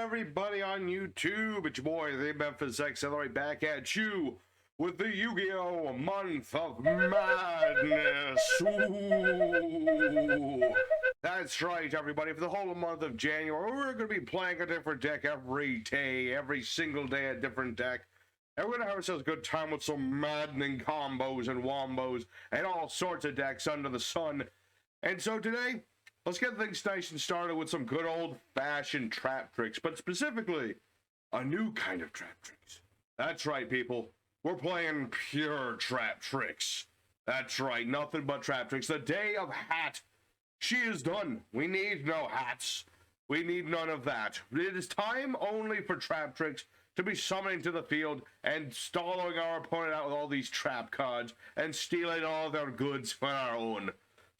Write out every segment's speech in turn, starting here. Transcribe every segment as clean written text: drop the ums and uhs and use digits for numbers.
everybody on YouTube? It's your boy, the Memphis X, right back at you with the Yu-Gi-Oh! Month of Madness. Ooh. That's right, everybody. For the whole month of January, we're going to be playing a different deck every day, every single day a different deck. And we're going to have ourselves a good time with some maddening combos and wombos and all sorts of decks under the sun. And so today, let's get things nice and started with some good old-fashioned Traptrix, but specifically, a new kind of Traptrix. That's right, people. We're playing pure Traptrix. That's right, nothing but Traptrix. The day of H.A.T. She is done. We need no hats. We need none of that. It is time only for Traptrix to be summoning to the field and stalling our opponent out with all these trap cards and stealing all their goods for our own.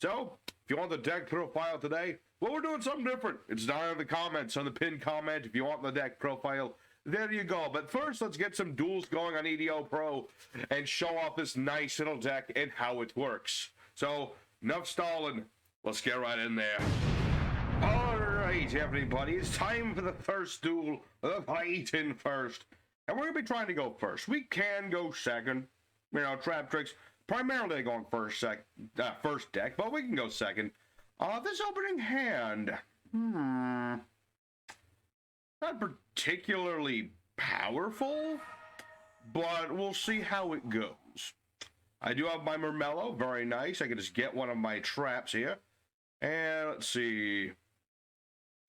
So, if you want the deck profile today, well, we're doing something different. It's down in the comments, on the pinned comment. If you want the deck profile, there you go. But first, let's get some duels going on EDO Pro and show off this nice little deck and how it works. So, enough stalling. Let's get right in there. Alright, everybody. It's time for the first duel. The fighting first. And we're going to be trying to go first. We can go second. You know, Traptrix. Primarily going first deck, but we can go second. This opening hand, not particularly powerful, but we'll see how it goes. I do have my Mermello, very nice. I can just get one of my traps here. And let's see.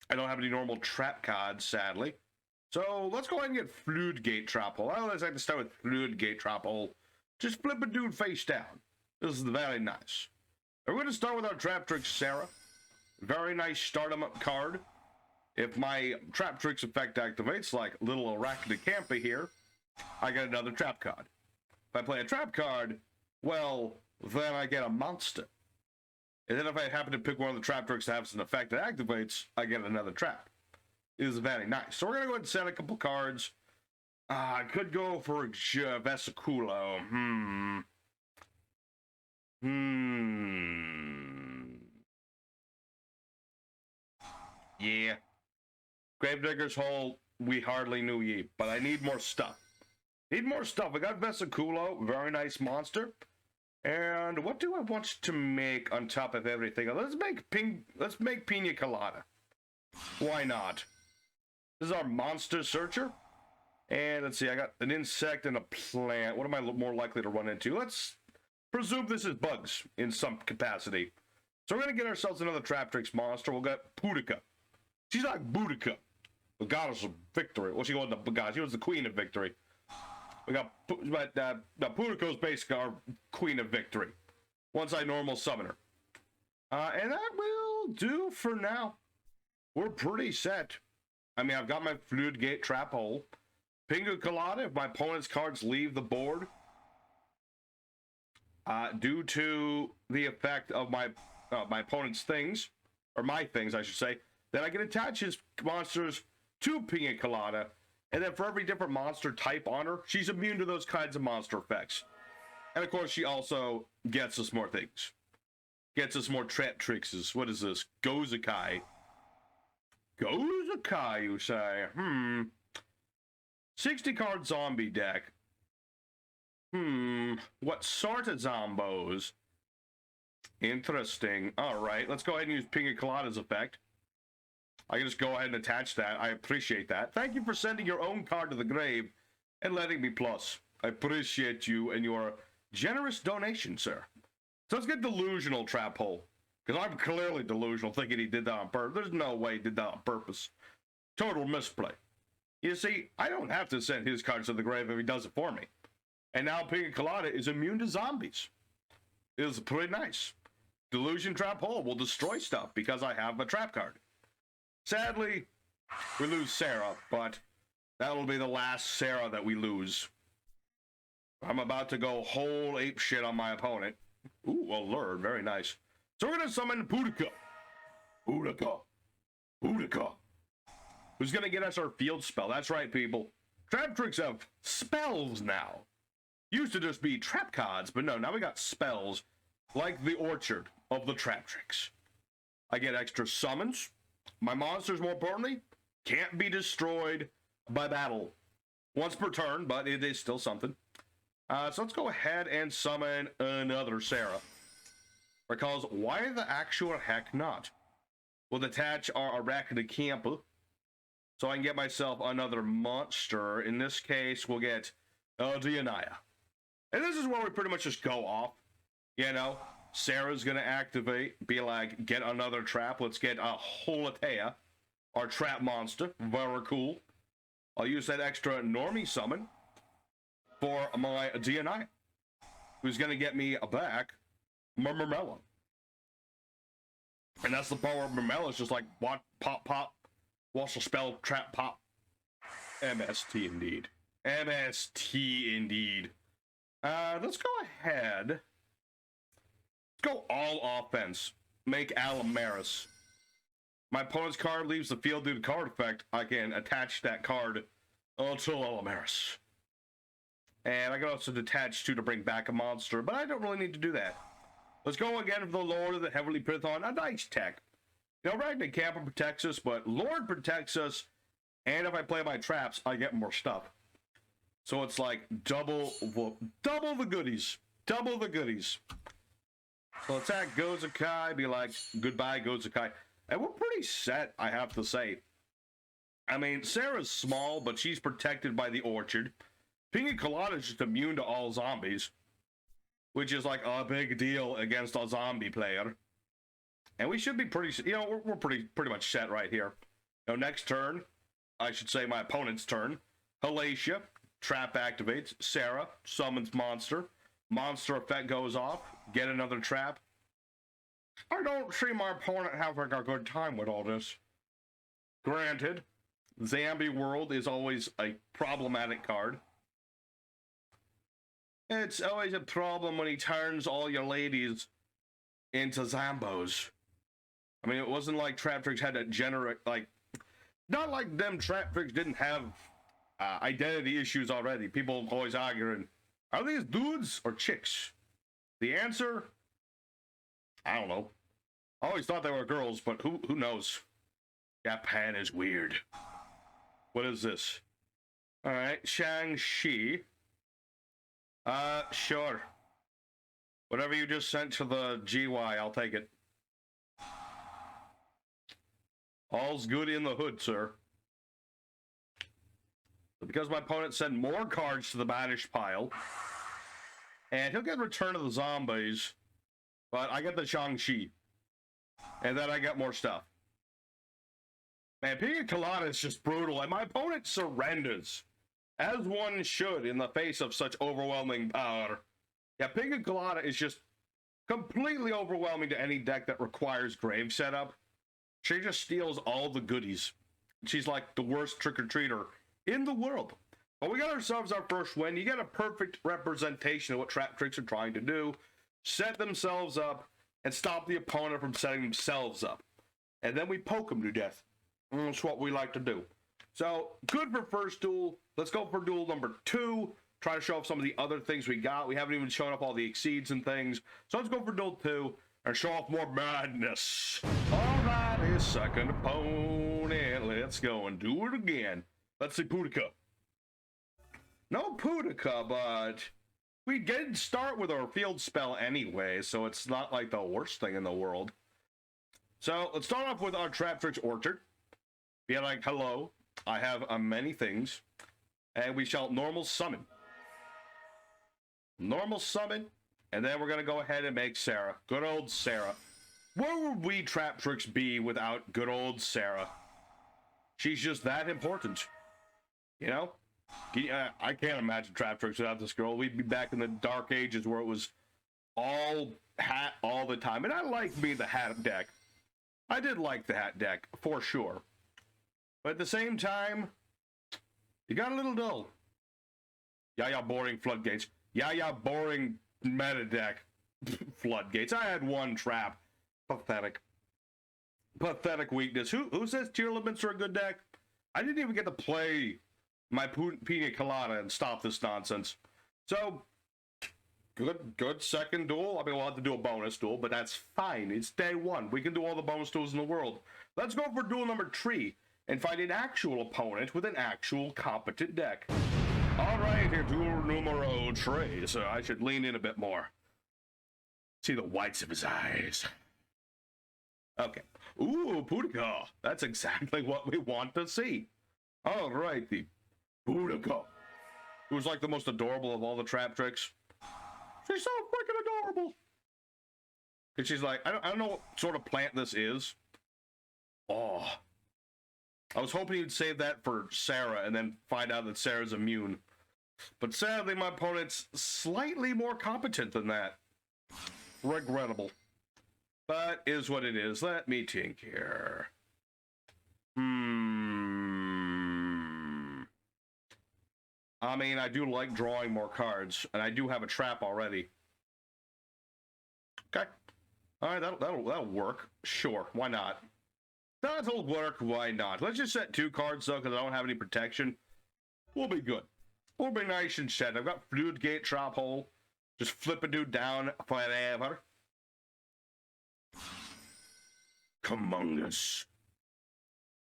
I don't have any normal trap cards, sadly. So let's go ahead and get Floodgate Trap Hole. I always like to start with Floodgate Trap Hole. Just flip a dude face down. This is very nice. We're going to start with our Traptrix Sarah. Very nice start 'em up card. If my Traptrix effect activates, like little Arachnid Campa here, I get another trap card. If I play a trap card, well, then I get a monster. And then if I happen to pick one of the Traptrix that has an effect that activates, I get another trap. It is very nice. So we're going to go ahead and set a couple cards. I could go for Vesiculo. Yeah. Gravedigger's Hole, we hardly knew ye, but I need more stuff. Need more stuff. I got Vesiculo, very nice monster. And what do I want to make on top of everything? Let's make Pina Colada. Why not? This is our Monster Searcher. And let's see, I got an insect and a plant. What am I more likely to run into? Let's presume this is bugs in some capacity. So we're going to get ourselves another Traptrix monster. We'll get Boudica. She's like Boudica, the goddess of victory. Well, she wasn't the goddess. She was the queen of victory. We got, Boudica is basically our queen of victory. Once I normal summon her. And that will do for now. We're pretty set. I mean, I've got my Floodgate Trap Hole. Pina Colada, if my opponent's cards leave the board, due to the effect of my opponent's things, or my things, I should say, then I can attach his monsters to Pina Colada, and then for every different monster type on her, she's immune to those kinds of monster effects. And of course, she also gets us more things. Gets us more Traptrixes. What is this? Gozakai. Gozakai, you say? 60 card zombie deck. What sort of zombos? Interesting. Alright, let's go ahead and use Pina Colada's effect. I can just go ahead and attach that. I appreciate that. Thank you for sending your own card to the grave and letting me plus. I appreciate you and your generous donation, sir. So let's get Delusional Trap Hole. Because I'm clearly delusional, thinking he did that on purpose. There's no way he did that on purpose. Total misplay. You see, I don't have to send his cards to the grave if he does it for me. And now Pina Colada is immune to zombies. It is pretty nice. Delusion Trap Hole will destroy stuff because I have a trap card. Sadly, we lose Sarah, but that'll be the last Sarah that we lose. I'm about to go whole ape shit on my opponent. Ooh, alert, very nice. So we're going to summon Boudica. Boudica. Boudica. Who's going to get us our field spell? That's right, people. Traptrix have spells now. Used to just be trap cards, but no, now we got spells like the Orchard of the Traptrix. I get extra summons. My monsters, more importantly, Can't be destroyed by battle. Once per turn, but it is still something. So let's go ahead and summon another Sarah. Because why the actual heck not? We'll detach our Arachne Camper. So I can get myself another monster. In this case, we'll get Dianaya. And this is where we pretty much just go off. You know, Sarah's going to activate, be like, get another trap. Let's get a Holatea, our trap monster. Very cool. I'll use that extra normie summon for my Dianaya, who's going to get me back Murmella. And that's the power of Murmella. It's just like, what? Pop, pop. What's the spell? Trap, pop. MST indeed. MST indeed. Let's go ahead. Let's go all offense. Make Alamaris. My opponent's card leaves the field due to card effect. I can attach that card to Alamaris. And I can also detach two to bring back a monster, but I don't really need to do that. Let's go again for the Lord of the Heavenly Python. A nice tech. You know, Arachne Camper protects us, but Lord protects us, and if I play my traps, I get more stuff. So it's like double the goodies. Double the goodies. So attack Gozakai, be like, goodbye Gozakai. And we're pretty set, I have to say. I mean, Sarah's small, but she's protected by the Orchard. Pina Colada is just immune to all zombies, which is like a big deal against a zombie player. And we should be pretty, you know, we're pretty much set right here. You know, next turn, I should say my opponent's turn. Halacia, trap activates. Sarah, summons monster. Monster effect goes off. Get another trap. I don't see my opponent having a good time with all this. Granted, Zombie World is always a problematic card. It's always a problem when he turns all your ladies into Zambos. I mean, it wasn't like Traptrix had to generate, like, not like them Traptrix didn't have identity issues already. People always arguing, are these dudes or chicks? The answer, I don't know. I always thought they were girls, but who knows? Japan is weird. What is this? All right, Shang-Chi. Sure. Whatever you just sent to the GY, I'll take it. All's good in the hood, sir. But because my opponent sent more cards to the banish pile, and he'll get Return of the Zombies, but I get the Shang-Chi. And then I get more stuff. Man, Pina Colada is just brutal, and my opponent surrenders. As one should in the face of such overwhelming power. Yeah, Pina Colada is just completely overwhelming to any deck that requires grave setup. She just steals all the goodies. She's like the worst trick-or-treater in the world. But we got ourselves our first win. You get a perfect representation of what Traptrix are trying to do. Set themselves up and stop the opponent from setting themselves up. And then we poke them to death. That's what we like to do. So, good for first duel. Let's go for duel number 2. Try to show off some of the other things we got. We haven't even shown up all the exceeds and things. So let's go for duel 2 and show off more madness. Alrighty, second opponent. Let's go and do it again. Let's see Pudica. No Pudica, but we did start with our field spell anyway, so it's not like the worst thing in the world. So let's start off with our Traptrix Orchard. Be like, hello, I have many things. And we shall normal summon. Normal summon. And then we're going to go ahead and make Sarah. Good old Sarah. Where would we Traptrix be without good old Sarah? She's just that important. You know? I can't imagine Traptrix without this girl. We'd be back in the dark ages where it was all hat all the time. And I like me the hat deck. I did like the hat deck, for sure. But at the same time, you got a little dull. Yeah, boring floodgates. Yeah, boring meta deck. Floodgates. I had one trap. Pathetic. Pathetic weakness. Who says Tearlaments are a good deck? I didn't even get to play my Pina Colada and stop this nonsense. So, good second duel. I mean, we'll have to do a bonus duel, but that's fine. It's day one. We can do all the bonus duels in the world. Let's go for duel number 3. and find an actual opponent with an actual competent deck. All right, here, duel numero 3. So I should lean in a bit more. See the whites of his eyes. Okay. Ooh, Pudica. That's exactly what we want to see. All right, the Pudica. Who's like the most adorable of all the Traptrix. She's so freaking adorable. And she's like, I don't know what sort of plant this is. Oh. I was hoping you'd save that for Sarah and then find out that Sarah's immune. But sadly, my opponent's slightly more competent than that. Regrettable. But is what it is. Let me think here. I mean, I do like drawing more cards, and I do have a trap already. Okay. All right, that'll work. Sure, why not? That'll work, why not? Let's just set 2 cards, though, because I don't have any protection. We'll be good. We'll be nice and set. I've got Fluid Gate, Trap Hole. Just flip a dude down forever. Humongous.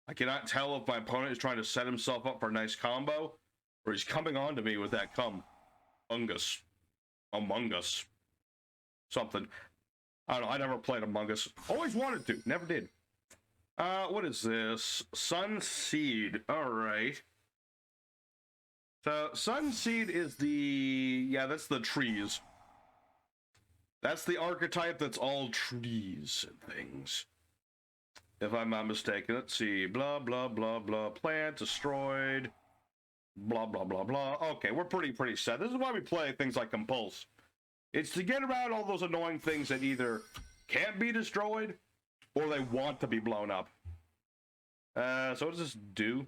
I cannot tell if my opponent is trying to set himself up for a nice combo, or he's coming on to me with that Among Us. Something. I don't know, I never played Among Us. Always wanted to, never did. What is this? Sun Seed. Alright. So, Sun Seed is that's the trees. That's the archetype that's all trees and things. If I'm not mistaken. Let's see. Blah, blah, blah, blah. Plant destroyed. Blah, blah, blah, blah. Okay, we're pretty set. This is why we play things like Compulse. It's to get around all those annoying things that either can't be destroyed or they want to be blown up. So what does this do?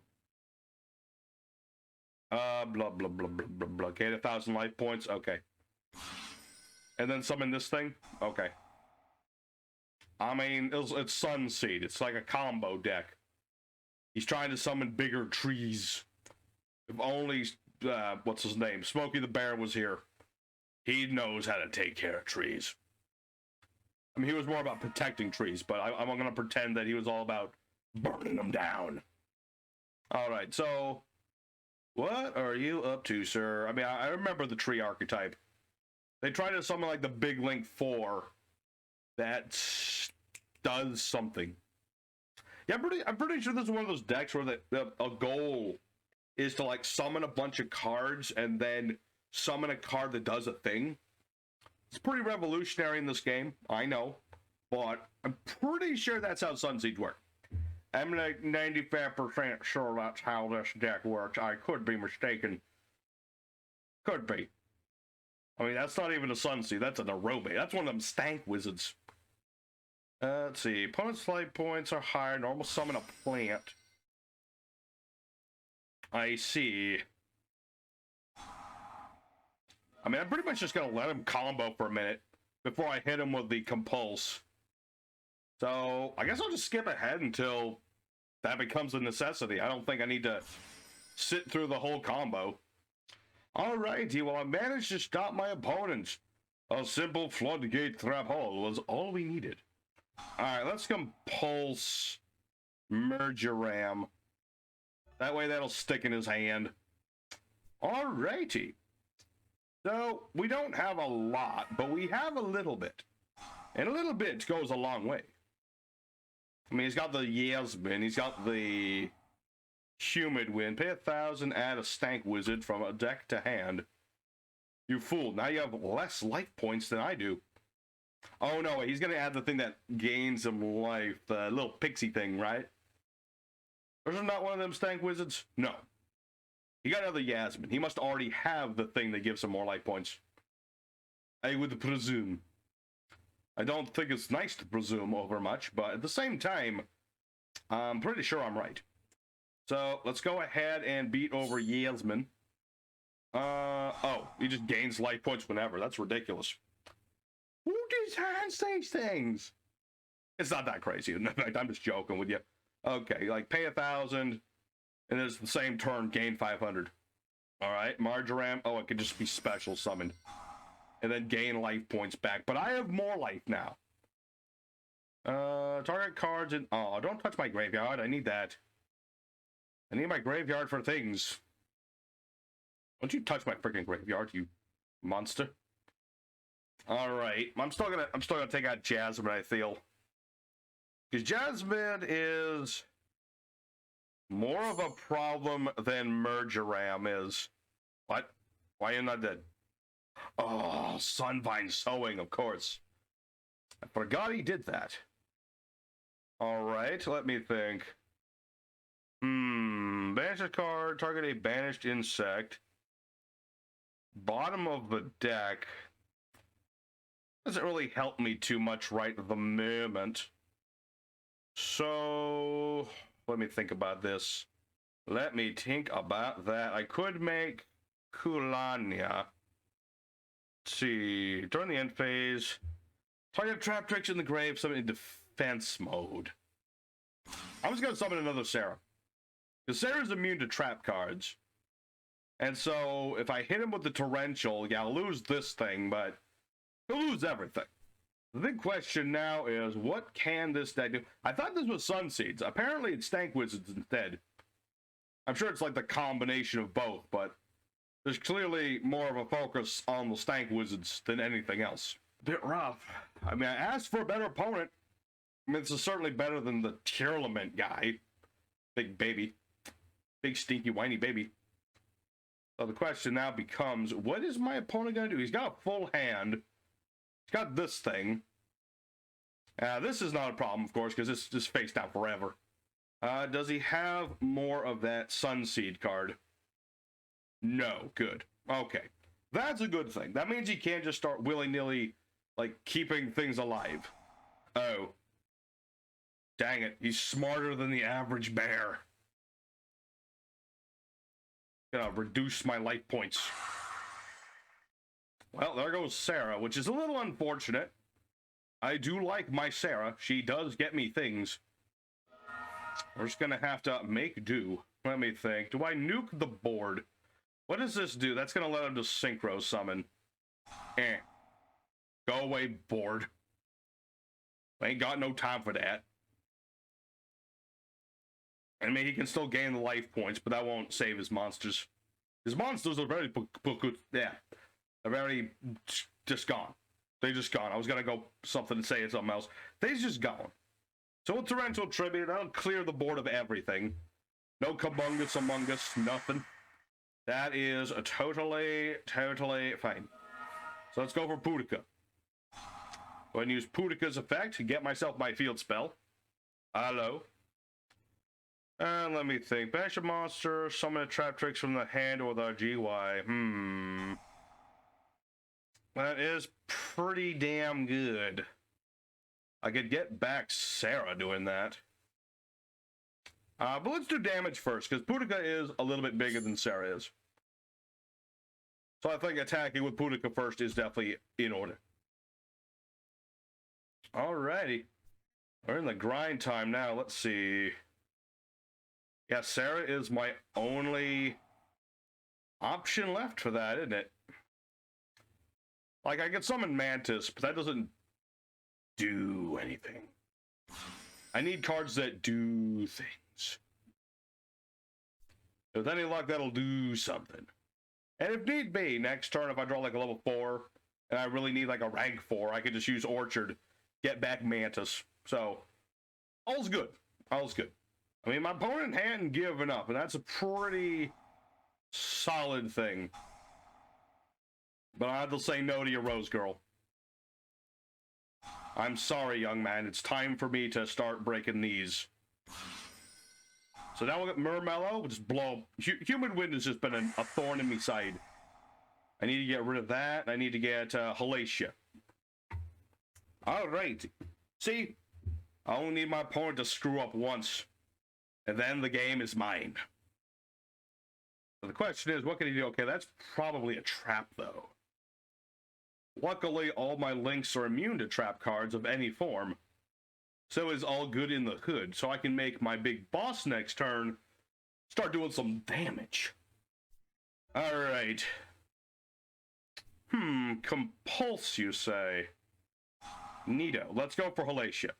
Blah, blah, blah, blah, blah, blah. Gain 1,000 life points. Okay. And then summon this thing? Okay. I mean, it's Sun Seed. It's like a combo deck. He's trying to summon bigger trees. If only, what's his name? Smokey the Bear was here. He knows how to take care of trees. I mean, he was more about protecting trees, but I'm going to pretend that he was all about burning them down. All right, so what are you up to, sir? I mean, I remember the tree archetype. They tried to summon like the Big Link 4 that does something. Yeah, I'm pretty sure this is one of those decks where a goal is to like summon a bunch of cards and then summon a card that does a thing. It's pretty revolutionary in this game, I know, but I'm pretty sure that's how Sun Seeds work. I'm like 95% sure that's how this deck works. I could be mistaken. Could be. I mean, that's not even a Sun Seed, that's an Aromage. That's one of them stank wizards. Let's see. Opponent's life points are higher. Normal summon a plant. I see. I mean, I'm pretty much just going to let him combo for a minute before I hit him with the Compulse. So, I guess I'll just skip ahead until that becomes a necessity. I don't think I need to sit through the whole combo. Alrighty, well, I managed to stop my opponents. A simple floodgate trap hole was all we needed. Alright, let's Compulse Mergeram. That way that'll stick in his hand. Alrighty. So, we don't have a lot, but we have a little bit. And a little bit goes a long way. I mean, he's got the Yasmin, he's got the Humid Wind. Pay 1,000, add a Stank Wizard from a deck to hand. You fool, now you have less life points than I do. Oh no, wait, he's gonna add the thing that gains him life, the little pixie thing, right? Or is it not one of them Stank Wizards? No. He got another Yasmin. He must already have the thing that gives him more life points. I would presume. I don't think it's nice to presume over much, but at the same time, I'm pretty sure I'm right. So, let's go ahead and beat over Yasmin. Oh, he just gains life points whenever. That's ridiculous. Who designs these things? It's not that crazy. In fact, I'm just joking with you. Okay, like pay 1,000, and it's the same turn, gain 500. All right, Marjoram. Oh, it could just be special summoned, and then gain life points back. But I have more life now. Target cards and don't touch my graveyard. I need that. I need my graveyard for things. Don't you touch my freaking graveyard, you monster. Alright. I'm still gonna take out Jasmine, I feel. Because Jasmine is more of a problem than Mergeram is. What? Why are you not dead? Oh, Sunvine Sowing, of course. I forgot he did that. Alright, let me think. Banish a card, target a banished insect. Bottom of the deck. Doesn't really help me too much right at the moment. So, let me think about this. Let me think about that. I could make Kulanya. Let's see. During the end phase, target Traptrix in the grave, summon in defense mode. I'm just going to summon another Sarah. Because Sarah's immune to trap cards. And so, if I hit him with the Torrential, yeah, I'll lose this thing, but he'll lose everything. The big question now is, what can this deck do? I thought this was Sun Seeds. Apparently it's Stank Wizards instead. I'm sure it's like the combination of both, but there's clearly more of a focus on the Stank Wizards than anything else. A bit rough. I mean, I asked for a better opponent. I mean, this is certainly better than the Tearlament guy. Big baby. Big stinky whiny baby. So the question now becomes, what is my opponent going to do? He's got a full hand. He's got this thing. This is not a problem, of course, because this is face down forever. Does he have more of that Sunseed card? No. Good. Okay. That's a good thing. That means he can't just start willy-nilly, like, keeping things alive. Oh. Dang it. He's smarter than the average bear. Gonna reduce my life points. Well, there goes Sarah, which is a little unfortunate. I do like my Sarah. She does get me things. We're just gonna have to make do. Let me think. Do I nuke the board? What does this do? That's gonna let him just synchro summon. Go away, board. I ain't got no time for that. I mean, he can still gain the life points, but that won't save his monsters. His monsters are very good. Yeah. They're very just gone. They just gone. I was gonna go something and say something else. They're just gone. So with Torrential Tribute, I'll clear the board of everything. No Kabungus Among Us, nothing. That is a totally fine. So let's go for Pudica. Go ahead and use Pudica's effect to get myself my field spell. Hello. And let me think. Bash a monster, summon a Traptrix from the hand or the GY. That is pretty damn good. I could get back Sarah doing that. But let's do damage first, because Pudica is a little bit bigger than Sarah is. So I think attacking with Pudica first is definitely in order. Alrighty. We're in the grind time now. Let's see. Yeah, Sarah is my only option left for that, isn't it? Like, I could summon Mantis, but that doesn't do anything. I need cards that do things. With any luck, that'll do something. And if need be, next turn, if I draw like a level 4, and I really need like a rank 4, I could just use Orchard, get back Mantis. So, all's good. All's good. I mean, my opponent hadn't given up, and that's a pretty solid thing. But I have to say no to your Rose Girl. I'm sorry, young man. It's time for me to start breaking these. So now we'll get Murmellow. We'll just blow. Human Wind has just been a thorn in my side. I need to get rid of that. I need to get Halacia. Alright. See? I only need my opponent to screw up once. And then the game is mine. So the question is, what can he do? Okay, that's probably a trap, though. Luckily, all my links are immune to trap cards of any form. So it's all good in the hood. So I can make my big boss next turn start doing some damage. Alright. Compulse, you say? Neato. Let's go for Halacia.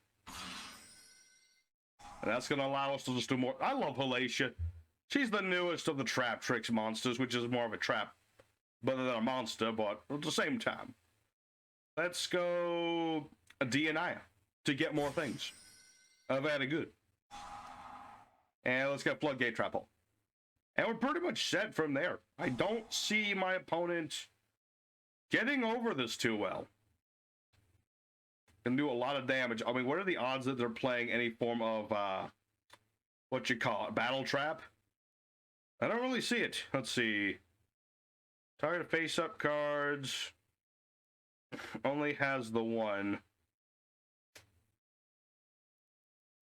And that's going to allow us to just do more. I love Halacia. She's the newest of the Traptrix monsters, which is more of a trap rather than a monster, but at the same time. Let's go DNI to get more things. Very good. And let's get Floodgate Trap Hole. And we're pretty much set from there. I don't see my opponent getting over this too well. Can do a lot of damage. I mean, what are the odds that they're playing any form of, what you call it, battle trap? I don't really see it. Let's see. Target face-up cards. Only has the one.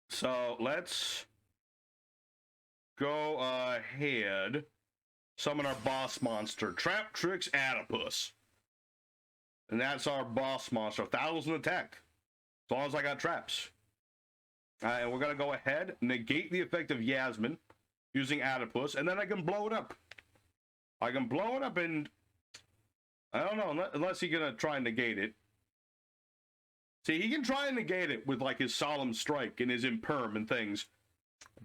So, let's go ahead. Summon our boss monster, Traptrix Adipus. And that's our boss monster. 1,000 attack. As long as I got traps. And we're going to go ahead, negate the effect of Yasmin using Adipus, and then I can blow it up. I can blow it up and... I don't know, unless he's going to try and negate it. See, he can try and negate it with, like, his Solemn Strike and his Imperm and things.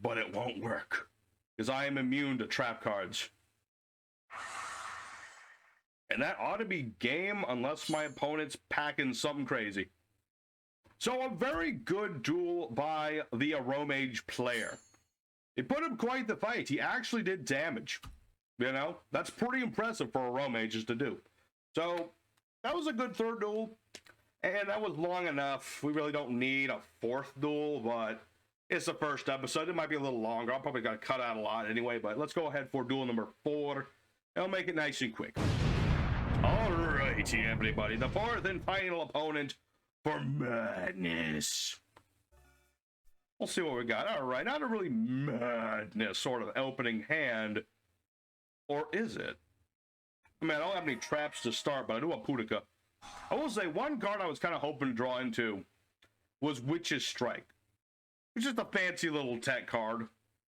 But it won't work. Because I am immune to trap cards. And that ought to be game unless my opponent's packing something crazy. So a very good duel by the Aromage player. It put him quite the fight. He actually did damage. You know, that's pretty impressive for Aromages to do. So that was a good third duel. And that was long enough. We really don't need a fourth duel, but it's the first episode. It might be a little longer. I'm probably going to cut out a lot anyway, but let's go ahead for duel number 4. I'll make it nice and quick. Alrighty, everybody. The fourth and final opponent for Madness. We'll see what we got. Alright, not a really Madness sort of opening hand. Or is it? I mean, I don't have any traps to start, but I do have Pudica. I will say, one card I was kind of hoping to draw into was Witch's Strike. It's just a fancy little tech card.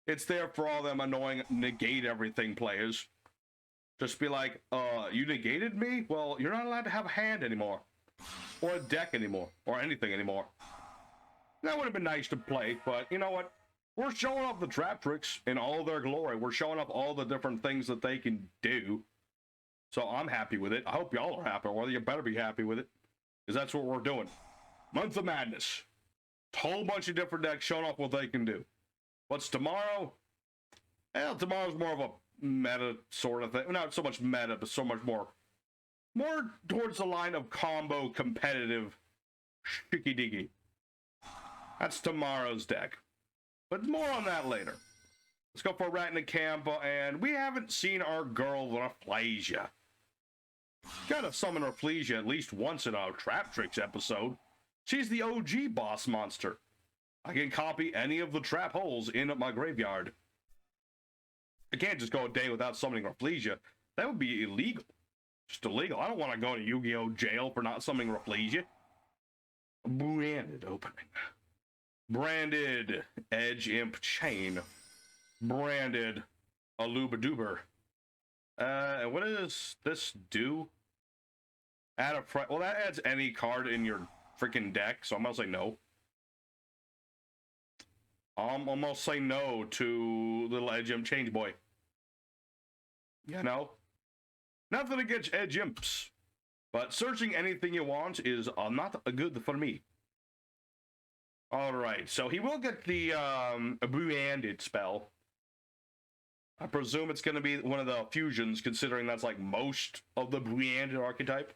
It's there for all them annoying negate everything players. Just be like, you negated me? Well, you're not allowed to have a hand anymore. Or a deck anymore. Or anything anymore. That would have been nice to play, but you know what? We're showing off the Traptrix in all their glory. We're showing off all the different things that they can do. So I'm happy with it. I hope y'all are happy, or you better be happy with it. Because that's what we're doing. Month of Madness. A whole bunch of different decks showing off what they can do. What's tomorrow? Well, tomorrow's more of a meta sort of thing. Not so much meta, but so much more towards the line of combo competitive shicky diggy. That's tomorrow's deck. But more on that later. Let's go for Ratnicampa, and we haven't seen our girl Rafflesia. Gotta summon Rafflesia at least once in our Traptrix episode. She's the OG boss monster. I can copy any of the trap holes in my graveyard. I can't just go a day without summoning Rafflesia. That would be illegal. Just illegal. I don't want to go to Yu-Gi-Oh! Jail for not summoning Rafflesia. Branded opening. Branded Edge Imp Chain. Branded Aluba-Duber. And what does this do? Add a well, that adds any card in your freaking deck, so I'm gonna say no. I'm almost say no to little Edge Imp Change Boy. You know? Nothing against Edge Imps, but searching anything you want is not good for me. Alright, so he will get the Branded spell. I presume it's going to be one of the fusions, considering that's like most of the Branded archetype.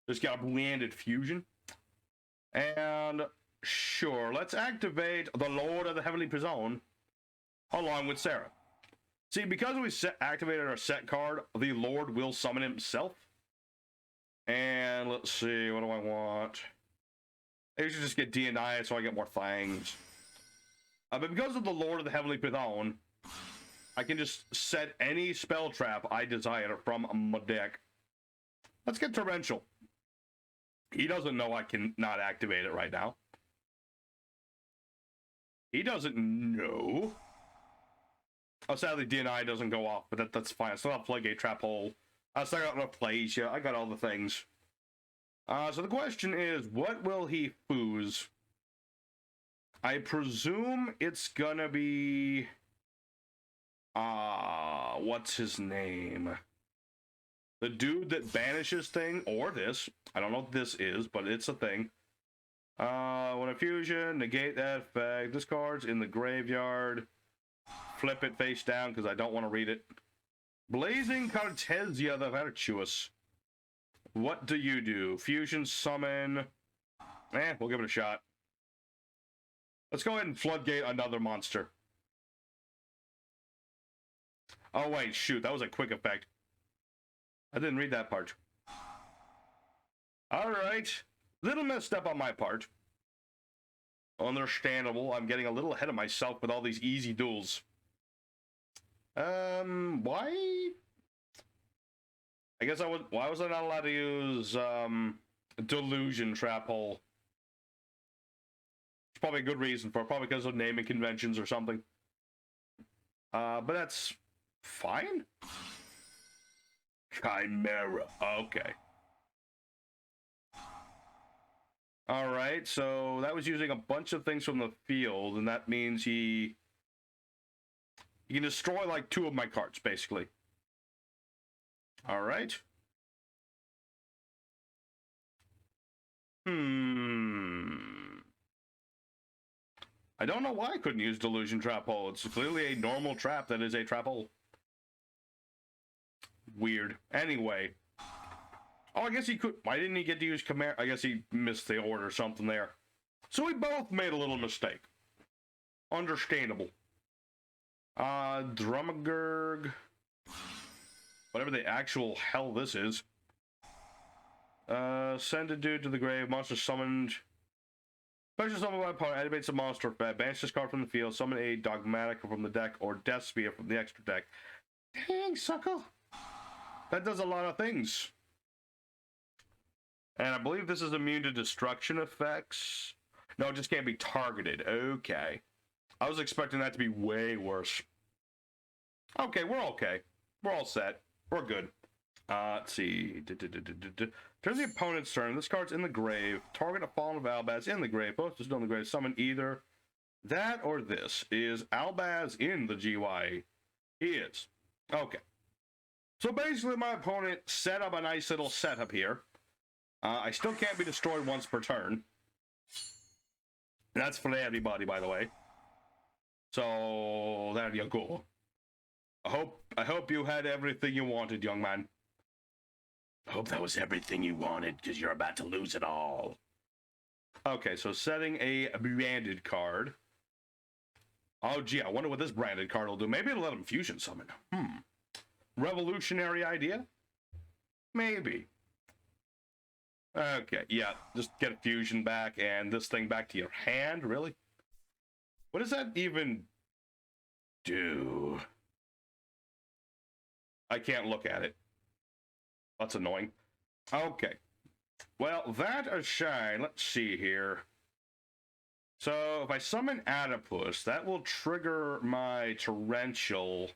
Just got a Branded fusion. And sure, let's activate the Lord of the Heavenly Prison along with Sarah. See, because we activated our set card, the Lord will summon himself. And let's see, what do I want? I should just get D&I so I get more things. But because of the Lord of the Heavenly Prison, I can just set any spell trap I desire from my deck. Let's get Torrential. He doesn't know I can not activate it right now. He doesn't know. Oh, sadly, D&I doesn't go off, but that's fine. I still have Floodgate Trap Hole. I still got Rafflesia. I got all the things. So the question is, what will he foos? I presume it's gonna be What's his name? The dude that banishes thing, or this. I don't know what this is, but it's a thing. When a fusion, negate that effect. This card's in the graveyard. Flip it face down because I don't want to read it. Blazing Cartesia the Virtuous. What do you do? Fusion, summon. We'll give it a shot. Let's go ahead and floodgate another monster. Oh, wait, shoot. That was a quick effect. I didn't read that part. Alright. Little misstep on my part. Understandable. I'm getting a little ahead of myself with all these easy duels. Why? I guess why was I not allowed to use, Delusion Trap Hole? There's probably a good reason for it. Probably because of naming conventions or something. But that's fine. Chimera. Okay. Alright, so that was using a bunch of things from the field, and that means he can destroy like 2 of my cards, basically. Alright. I don't know why I couldn't use Delusion Trap Hole. It's clearly a normal trap that is a trap hole. Weird. Anyway. Oh, I guess he could. Why didn't he get to use Chimera? I guess he missed the order or something there. So we both made a little mistake. Understandable. Drumagurg. Whatever the actual hell this is. Send a dude to the grave. Monster summoned. Special summon by opponent. Activates a monster effect. Banish this card from the field. Summon a Dogmatic from the deck or Death Spear from the extra deck. Dang, sucker. That does a lot of things. And I believe this is immune to destruction effects. No, it just can't be targeted. Okay. I was expecting that to be way worse. Okay, we're okay. We're all set. We're good. Let's see. Turns the opponent's turn. This card's in the grave. Target a fallen of Albaz in the grave. Post is still in the grave. Summon either that or this. Is Albaz in the GY? He is. Okay. So basically my opponent set up a nice little setup here. I still can't be destroyed once per turn. That's for everybody, by the way. So there you go. I hope you had everything you wanted, young man. I hope that was everything you wanted, because you're about to lose it all. Okay, so setting a branded card. Oh, gee, I wonder what this branded card will do. Maybe it'll let him fusion summon. Revolutionary idea? Maybe. Okay, yeah, just get a fusion back and this thing back to your hand, really? What does that even do? I can't look at it. That's annoying. Okay. Well, that aside, let's see here. So, if I summon Adipus, that will trigger my Torrential.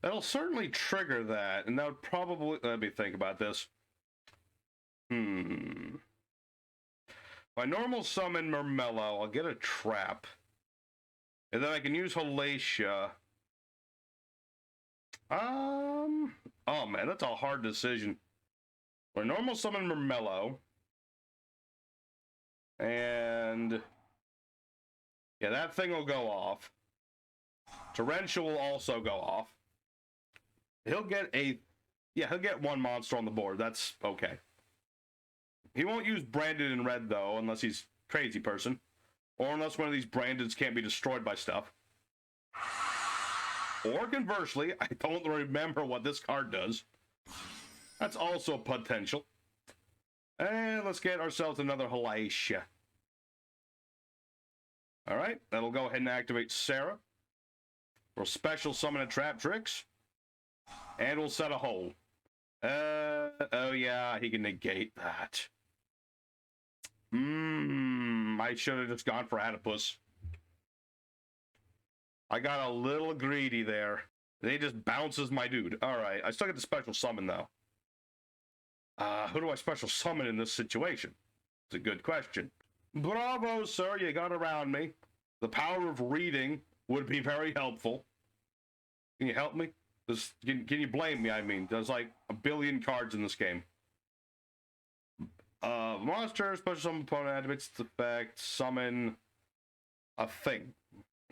That'll certainly trigger that, and that would probably... Let me think about this. If I normal summon Murmello, I'll get a trap. And then I can use Halacia. Oh man, that's a hard decision. I normal summon Murmello. And yeah, that thing will go off. Torrential will also go off. He'll get he'll get 1 monster on the board. That's okay. He won't use Branded in red, though, unless he's a crazy person. Or unless one of these Brandeds can't be destroyed by stuff. Or conversely, I don't remember what this card does. That's also potential. And let's get ourselves another Halacia. Alright, that'll go ahead and activate Sarah. We'll special summon a Traptrix. And we'll set a hole. Oh yeah, he can negate that. I should have just gone for Adipus. I got a little greedy there. And he just bounces my dude. Alright, I still get the special summon though. Who do I special summon in this situation? It's a good question. Bravo, sir, you got around me. The power of reading would be very helpful. Can you help me? Can you blame me? I mean, there's like a billion cards in this game. Monster, special summon opponent, activates its effect, summon a thing.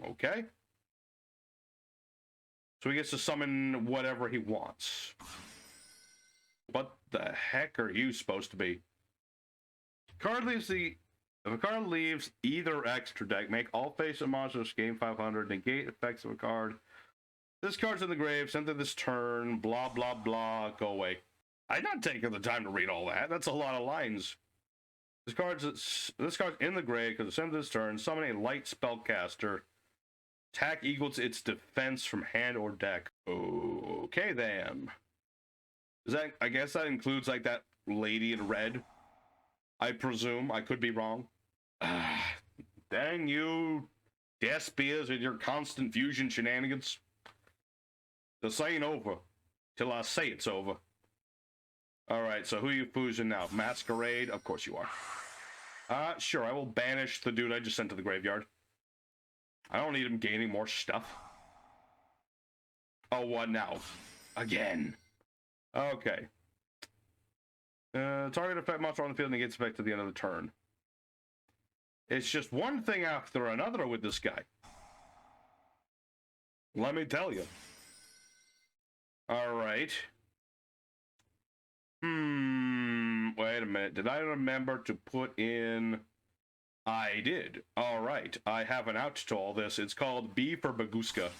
Okay. So he gets to summon whatever he wants. What the heck are you supposed to be? Card leaves if a card leaves either extra deck, make all face-up monsters gain 500, negate effects of a card. This card's in the grave, send to this turn, blah, blah, blah, go away. I'm not taking the time to read all that. That's a lot of lines. This card's in the grave because it's sent to this turn. Summon a light spellcaster. Attack equals its defense from hand or deck. Okay, then. I guess that includes like that lady in red. I presume. I could be wrong. Dang you, Despias, and your constant fusion shenanigans. This ain't over till I say it's over. Alright, so who are you fusing now? Masquerade? Of course you are. Sure, I will banish the dude I just sent to the graveyard. I don't need him gaining more stuff. Oh, what now? Again. Okay. Target effect monster on the field negates effect to the end of the turn. It's just one thing after another with this guy. Let me tell you. Alright. Wait a minute. Did I remember to put in... I did. Alright. I have an out to all this. It's called B for Baguska.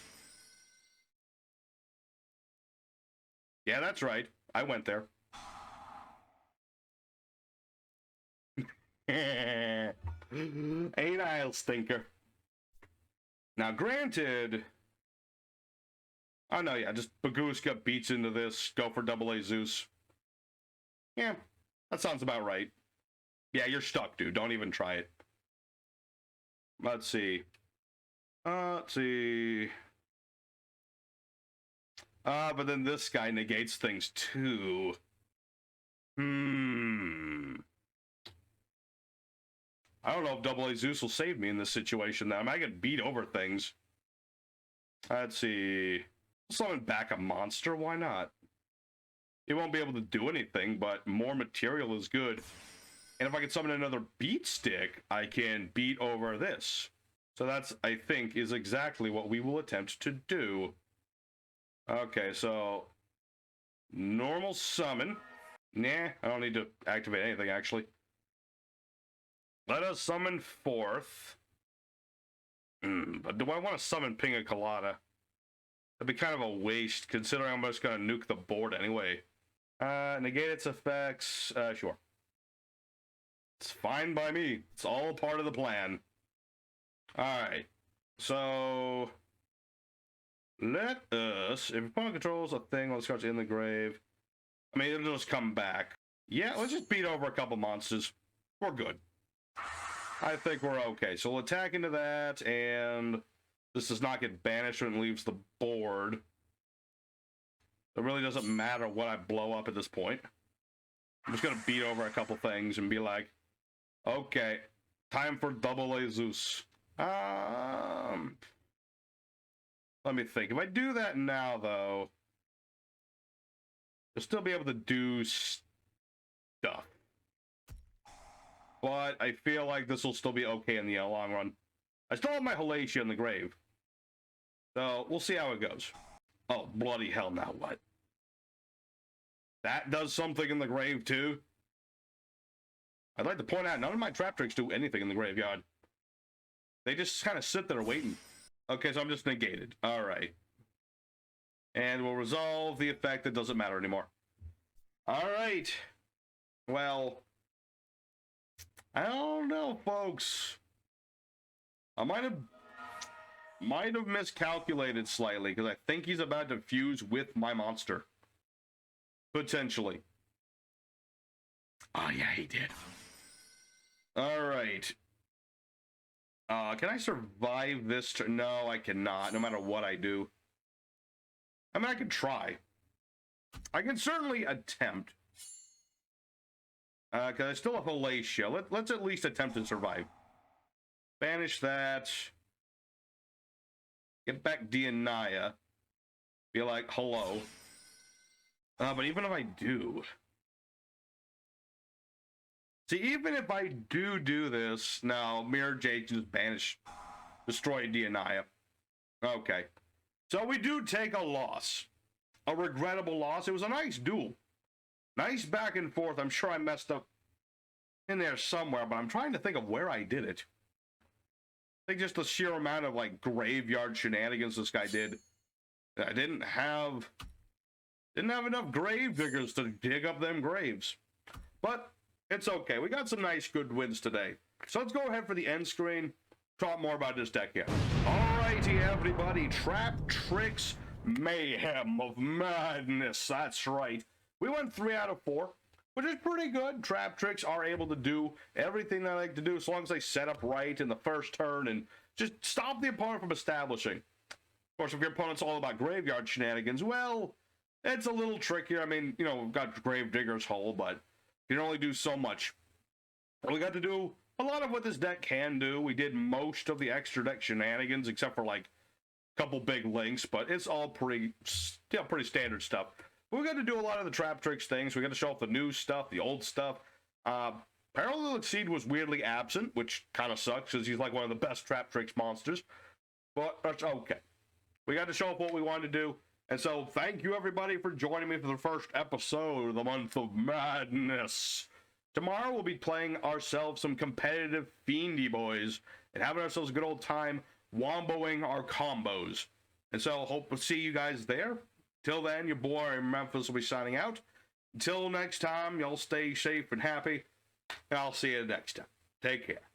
Yeah, that's right. I went there. Ain't I a stinker? Now, granted... Oh, no, yeah, just Baguska beats into this, go for double A Zeus. Yeah, that sounds about right. Yeah, you're stuck, dude. Don't even try it. Let's see. Let's see. But then this guy negates things, too. I don't know if double A Zeus will save me in this situation. I might get beat over things. Let's see. Summon back a monster, why not? It won't be able to do anything, but more material is good. And if I can summon another beat stick, I can beat over this. So that's, I think, is exactly what we will attempt to do. Okay, so... normal summon. Nah, I don't need to activate anything, actually. Let us summon forth. But do I want to summon Pina Colada? That'd be kind of a waste, considering I'm just going to nuke the board anyway. Negate its effects. Sure. It's fine by me. It's all part of the plan. Alright. So... let us... if opponent controls a thing while the card's in the grave... I mean, it'll just come back. Yeah, let's just beat over a couple monsters. We're good. I think we're okay. So we'll attack into that, and... this does not get banished when it leaves the board. It really doesn't matter what I blow up at this point. I'm just going to beat over a couple things and be like, okay, time for double A Zeus. Let me think. If I do that now, though, I'll still be able to do stuff. But I feel like this will still be okay in the long run. I still have my H.A.T in the grave. So, we'll see how it goes. Oh, bloody hell, now what? That does something in the grave, too? I'd like to point out, none of my Traptrix do anything in the graveyard. They just kind of sit there waiting. Okay, so I'm just negated. Alright. And we'll resolve the effect that doesn't matter anymore. Alright. Well... I don't know, folks. I might have miscalculated slightly, because I think he's about to fuse with my monster. Potentially. Oh, yeah, he did. Alright. Can I survive this turn? No, I cannot, no matter what I do. I mean, I can try. I can certainly attempt. Because I still have Halacia. Let's at least attempt to survive. Banish that. Get back Dianaya. be like, hello. But even if I do... See, even if I do this, now Mirror Jade can just banish, destroy Dianaya. Okay. So we do take a loss. A regrettable loss. It was a nice duel. Nice back and forth. I'm sure I messed up in there somewhere, but I'm trying to think of where I did it. I think just the sheer amount of, like, graveyard shenanigans this guy did. I didn't have enough grave diggers to dig up them graves. But it's okay. We got some nice good wins today. So let's go ahead for the end screen. Talk more about this deck here. Alrighty, everybody. Traptrix Mayhem of Madness. That's right. We went 3 out of 4, which is pretty good. Traptrix are able to do everything they like to do as long as they set up right in the first turn and just stop the opponent from establishing. Of course, if your opponent's all about graveyard shenanigans, well, it's a little trickier. I mean, you know, we've got Gravedigger's Hole, but you can only do so much. We got to do a lot of what this deck can do. We did most of the extra deck shenanigans, except for like a couple big links, but it's all pretty standard stuff. But we got to do a lot of the Traptrix things. We got to show off the new stuff, the old stuff. Parallel Exceed was weirdly absent, which kind of sucks because he's like one of the best Traptrix monsters. But that's okay. We got to show off what we wanted to do. And so thank you everybody for joining me for the first episode of the Month of Madness. Tomorrow we'll be playing ourselves some competitive Fiendy boys and having ourselves a good old time womboing our combos. And so hope to see you guys there. Till then, your boy Memphis will be signing out. Until next time, y'all stay safe and happy. And I'll see you next time. Take care.